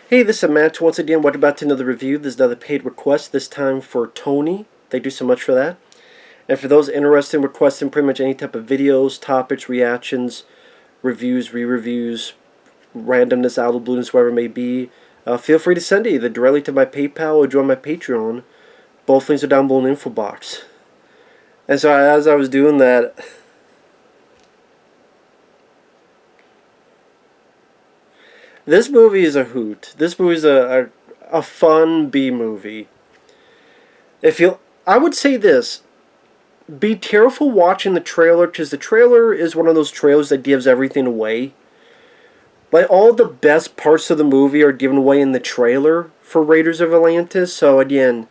Hey, this is Matt. Once again, welcome back to another review. This is another paid request, this time for Tony. Thank you so much for that. And for those interested in requesting pretty much any type of videos, topics, reactions, reviews, re-reviews, randomness, out of the blueness, whatever it may be, feel free to send it either directly to my PayPal or join my Patreon. Both links are down below in the info box. And so as I was doing that, this movie is a hoot. This movie is a fun B movie. I would say this: be careful watching the trailer, because the trailer is one of those trailers that gives everything away. Like, all the best parts of the movie are given away in the trailer for Raiders of Atlantis. So again,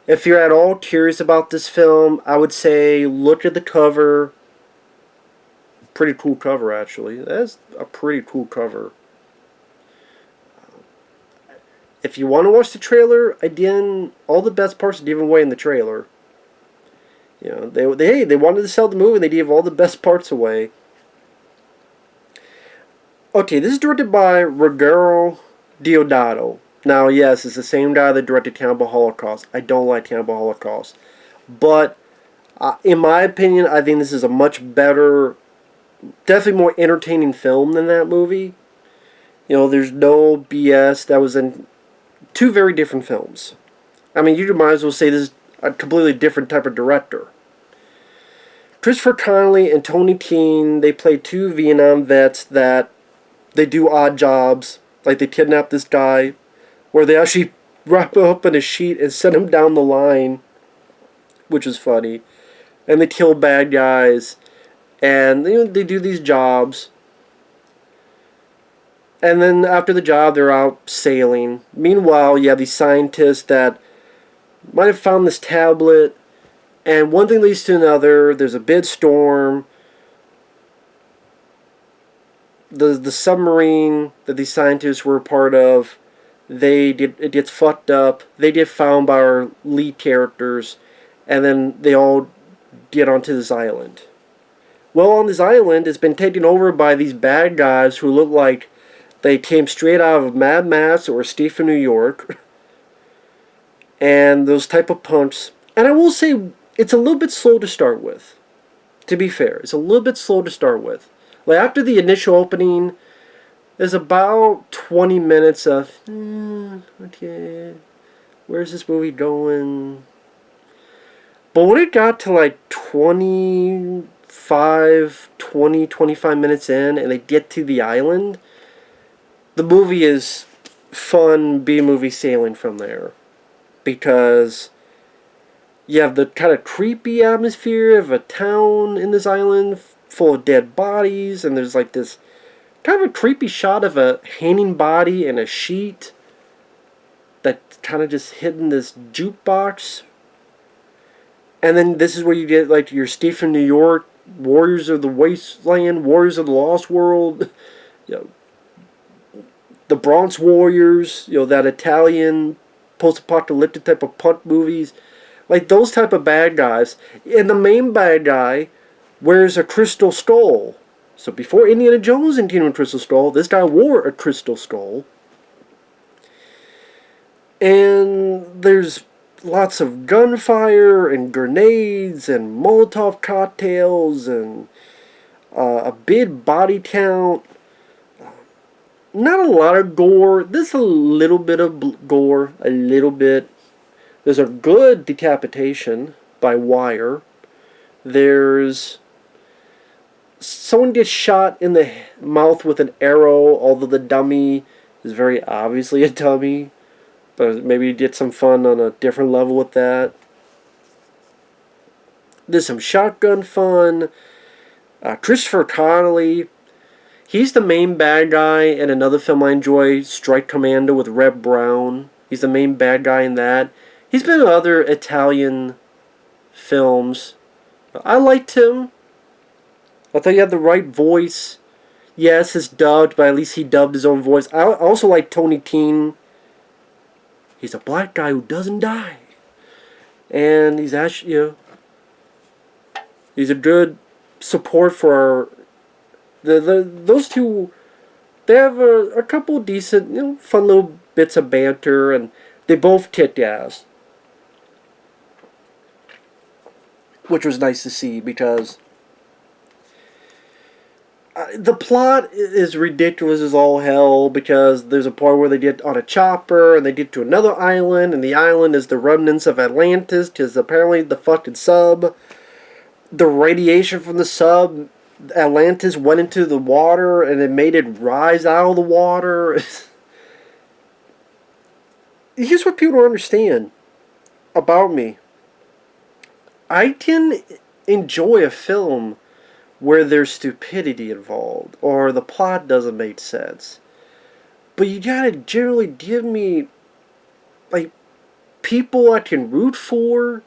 if you're at all curious about this film, I would say look at the cover. Pretty cool cover, actually. That's a pretty cool cover. If you want to watch the trailer, again, all the best parts are given away in the trailer. You know, they wanted to sell the movie, and they gave all the best parts away. Okay, this is directed by Ruggero Deodato. Now, yes, it's the same guy that directed Cannibal Holocaust. I don't like Cannibal Holocaust. But, in my opinion, I think this is a much better, definitely more entertaining film than that movie. You know, there's no BS. That was in two very different films. I mean, you might as well say this is a completely different type of director. Christopher Connelly and Tony Keane, they play two Vietnam vets that they do odd jobs. Like, they kidnap this guy, where they actually wrap him up in a sheet and send him down the line, which is funny. And they kill bad guys, and they do these jobs. And then after the job, they're out sailing. Meanwhile, you have these scientists that might have found this tablet, and one thing leads to another. There's a big storm. The submarine that these scientists were a part of, it gets fucked up. They get found by our lead characters, and then they all get onto this island. Well, on this island, it's been taken over by these bad guys who look like they came straight out of Mad Max or Steve in New York. And those type of punks. And I will say, it's a little bit slow to start with. To be fair, it's a little bit slow to start with. Like, after the initial opening, there's about 20 minutes of, okay, where's this movie going? But when it got to like 25 minutes in, and they get to the island, the movie is fun B-movie sailing from there. Because you have the kind of creepy atmosphere of a town in this island full of dead bodies, and there's like this kind of a creepy shot of a hanging body in a sheet that kind of just hidden this jukebox. And then this is where you get like your Steve from New York, Warriors of the Wasteland, Warriors of the Lost World, the Bronx Warriors, that Italian post-apocalyptic type of punk movies, like those type of bad guys. And the main bad guy wears a crystal skull. So before Indiana Jones and Kingdom of Crystal Skull, this guy wore a crystal skull. And there's lots of gunfire and grenades and Molotov cocktails and a big body count. Not a lot of gore. There's a little bit of gore. A little bit. There's a good decapitation by wire. There's someone gets shot in the mouth with an arrow, although the dummy is very obviously a dummy. But maybe you get some fun on a different level with that. There's some shotgun fun. Christopher Connelly, he's the main bad guy in another film I enjoy, Strike Commando with Reb Brown. He's the main bad guy in that. He's been in other Italian films. I liked him. I thought he had the right voice. Yes, it's dubbed, but at least he dubbed his own voice. I also like Tony Keane. He's a black guy who doesn't die. And he's actually, he's a good support for those two They have a couple decent, fun little bits of banter, and they both kick ass, which was nice to see because the plot is ridiculous as all hell because there's a part where they get on a chopper and they get to another island, and the island is the remnants of Atlantis because apparently the fucking sub, the radiation from the sub, Atlantis went into the water and it made it rise out of the water. Here's what people don't understand about me. I can enjoy a film where there's stupidity involved or the plot doesn't make sense. But you gotta generally give me, like, people I can root for,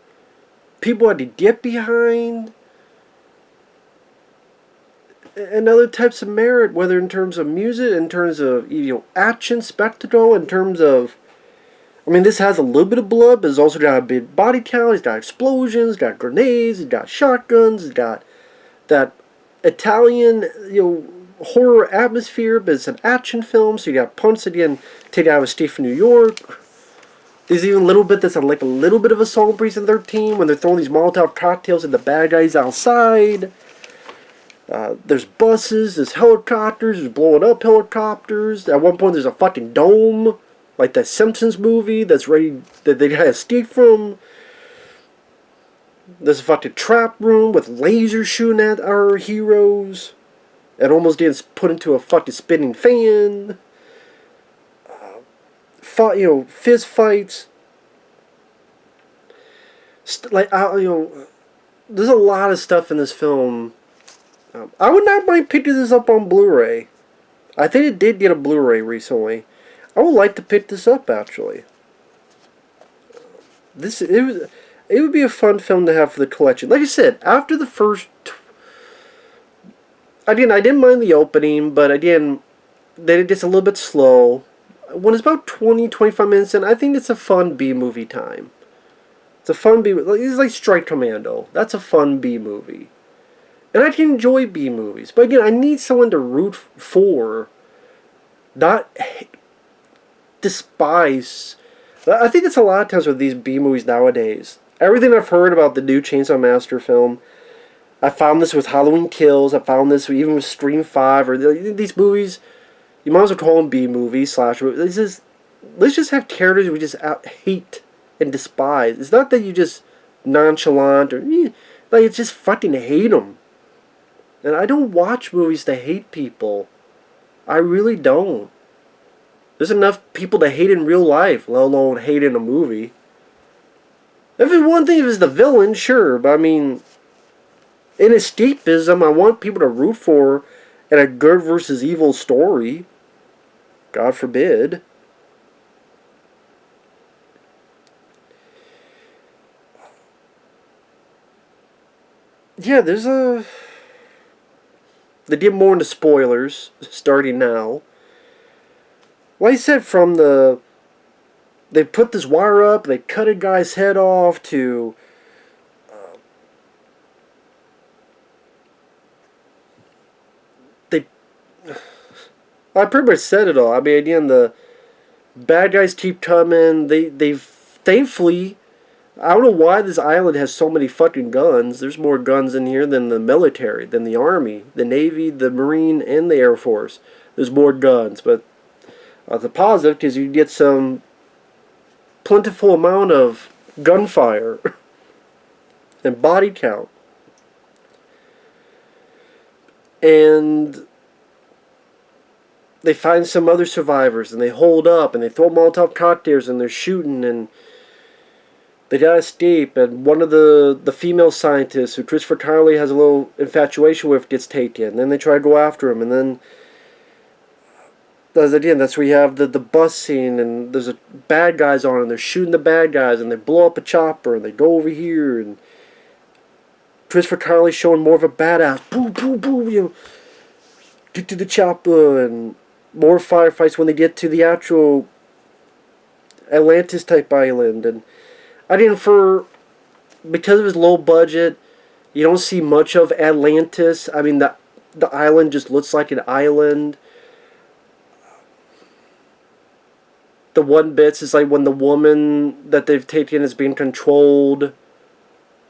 people I can get behind, and other types of merit, whether in terms of music, in terms of, action, spectacle, in terms of, I mean, this has a little bit of blood, but it's also got a big body count, it's got explosions, it's got grenades, it's got shotguns, it's got that Italian, horror atmosphere, but it's an action film, so you got punch again, take out of a state from New York. There's even a little bit that's like a little bit of Assault on Precinct 13 when they're throwing these Molotov cocktails at the bad guys outside. There's buses, there's helicopters, there's blowing up helicopters. At one point there's a fucking dome, like that Simpsons movie that's ready, that they gotta escape from. There's a fucking trap room with lasers shooting at our heroes. And almost gets put into a fucking spinning fan. Fist fights. There's a lot of stuff in this film. I would not mind picking this up on Blu-ray. I think it did get a Blu-ray recently. I would like to pick this up, actually. It would be a fun film to have for the collection. Like I said, after the first... Again, I didn't mind the opening, but again, then it gets a little bit slow. When it's about 20-25 minutes in, I think it's a fun B-movie time. It's a fun B-movie. It's like Strike Commando. That's a fun B-movie. And I can enjoy B-movies. But again, I need someone to root for, not despise. I think it's a lot of times with these B-movies nowadays. Everything I've heard about the new Chainsaw Massacre film, I found this with Halloween Kills, I found this even with Scream 5, or these movies, you might as well call them B-movies, slasher movies. Let's just have characters we just hate and despise. It's not that you just nonchalant, or, it's just fucking hate them. And I don't watch movies to hate people. I really don't. There's enough people to hate in real life, let alone hate in a movie. If it's one thing, if it's the villain, sure, but I mean, in escapism, I want people to root for in a good versus evil story. God forbid. Yeah, there's a... They get more into spoilers, starting now. Like I said, from the... They put this wire up, they cut a guy's head off to... I pretty much said it all. I mean, again, the bad guys keep coming. They thankfully... I don't know why this island has so many fucking guns. There's more guns in here than the military, than the Army, the Navy, the Marine, and the Air Force. There's more guns, but the positive, because you get some plentiful amount of gunfire and body count. And they find some other survivors, and they hold up, and they throw Molotov cocktails, and they're shooting, and they gotta escape, and one of the female scientists, who Christopher Connelly has a little infatuation with, gets taken. And then they try to go after him, and then that's where you have the bus scene, and there's bad guys on, and they're shooting the bad guys, and they blow up a chopper, and they go over here, and Christopher Connelly showing more of a badass. Boom, boom, boom, get to the chopper, and more firefights when they get to the actual Atlantis type island, and because of his low budget, you don't see much of Atlantis. I mean, the island just looks like an island. the one bits is like when the woman that they've taken is being controlled.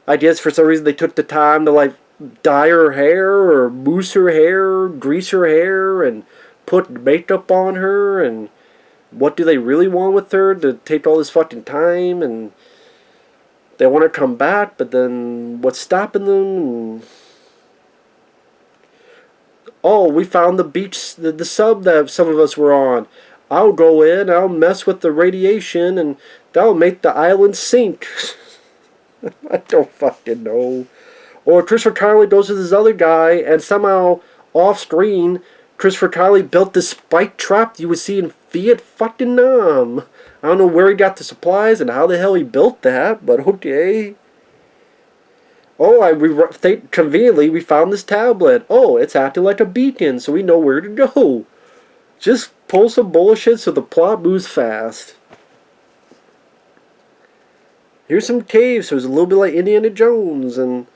I guess for some reason they took the time to like dye her hair or mousse her hair, grease her hair, and put makeup on her. And what do they really want with her to take all this fucking time? And they want to come back, but then what's stopping them? And oh, we found the beach, the sub that some of us were on. I'll go in, I'll mess with the radiation, and that'll make the island sink. I don't fucking know. Or Christopher Connelly goes with this other guy, and somehow, off-screen, Christopher Connelly built this spike trap you would see in Fiat fucking Nam. I don't know where he got the supplies and how the hell he built that, but okay. Oh, conveniently, we found this tablet. Oh, it's acting like a beacon, so we know where to go. Just pull some bullshit so the plot moves fast. Here's some caves, so it's a little bit like Indiana Jones, and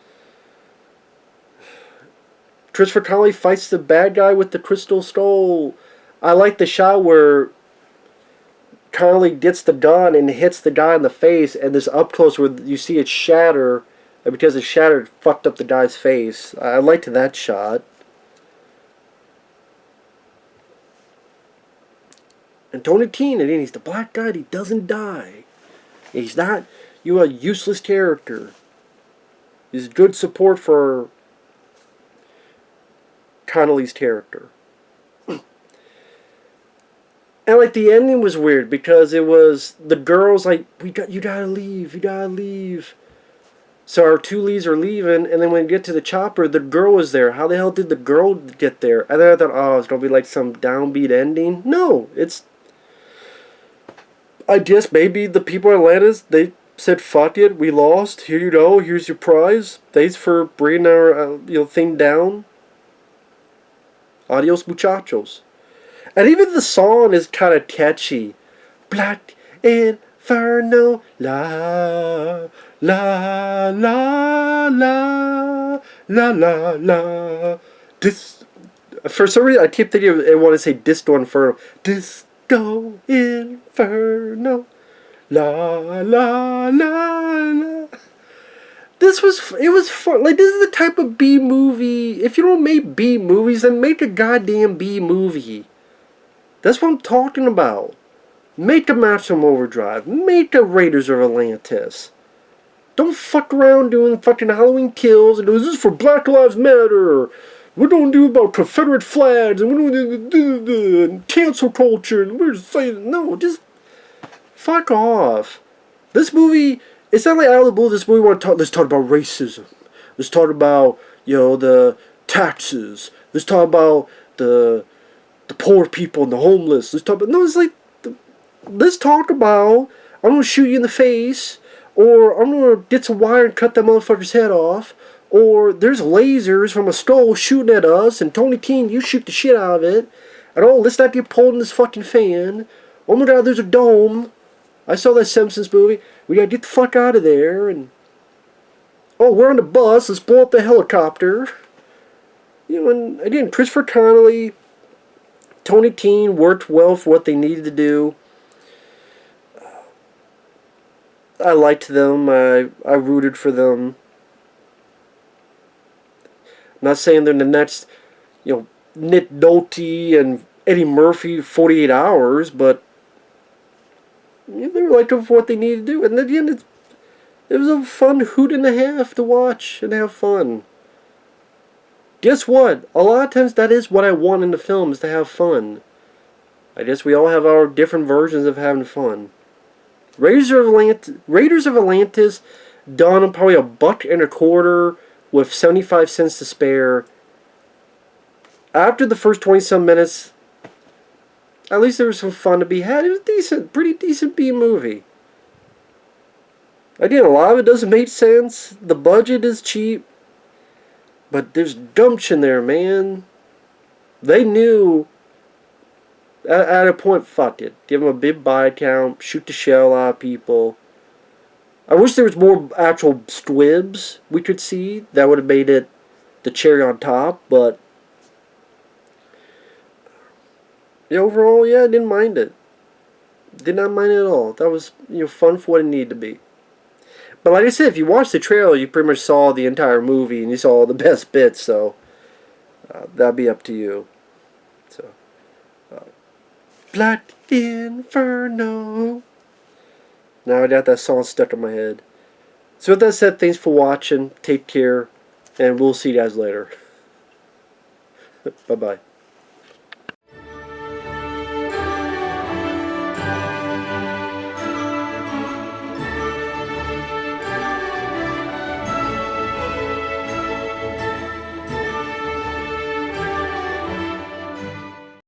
Christopher Connelly fights the bad guy with the crystal skull. I like the shot where Connelly gets the gun and hits the guy in the face, and this up close where you see it shatter, and because it shattered, fucked up the guy's face. I liked that shot. And Tony Keane, and he's the black guy, he doesn't die. He's not, a useless character. He's good support for Connolly's character. And like the ending was weird because it was the girls like you gotta leave. So our two leads are leaving, and then when we get to the chopper, the girl was there. How the hell did the girl get there? And then I thought, oh, it's gonna be like some downbeat ending. No, I guess maybe the people in Atlantis, they said, fuck it, we lost. Here you go. Here's your prize. Thanks for bringing our thing down. Adios, muchachos. And even the song is kind of catchy. Black Inferno, la, la, la, la, la, la, la. For some reason, I keep thinking I want to say Disco Inferno. Disco Inferno, la, la, la, la. It was fun. Like, this is the type of B movie. If you don't make B movies, then make a goddamn B movie. That's what I'm talking about. Make a Maximum Overdrive. Make a Raiders of Atlantis. Don't fuck around doing fucking Halloween Kills and this is for Black Lives Matter. We don't do about Confederate flags and we don't do cancel culture and we're just saying no, just fuck off. This movie, it's not like out of the blue. This movie let's talk about racism. Let's talk about the taxes. Let's talk about the poor people and the homeless. Let's talk about I'm gonna shoot you in the face, or I'm gonna get some wire and cut that motherfucker's head off, or there's lasers from a skull shooting at us, and Tony Keane, you shoot the shit out of it, and let's not get pulled in this fucking fan. Oh my god, there's a dome. I saw that Simpsons movie. We gotta get the fuck out of there, and we're on the bus, let's blow up the helicopter. And again, Christopher Connelly, Tony Keane worked well for what they needed to do. I liked them. I rooted for them. I'm not saying they're the next, Nick Nolte and Eddie Murphy 48 hours, but they were like for what they needed to do. And at the end, it was a fun hoot and a half to watch and have fun. Guess what? A lot of times that is what I want in the film, is to have fun. I guess we all have our different versions of having fun. Raiders of Atlantis done on probably $1.25 with 75 cents to spare. After the first 20-some minutes, at least there was some fun to be had. It was decent, pretty decent B movie. Again, a lot of it doesn't make sense. The budget is cheap. But there's gumption there, man. They knew at a point, fuck it. Give them a big buy count, shoot the shell out of people. I wish there was more actual squibs we could see. That would have made it the cherry on top, but overall, I didn't mind it. Did not mind it at all. That was fun for what it needed to be. But like I said, if you watch the trailer, you pretty much saw the entire movie and you saw all the best bits. So that'd be up to you. So Black Inferno. Now I got that song stuck in my head. So with that said, thanks for watching. Take care, and we'll see you guys later. Bye bye.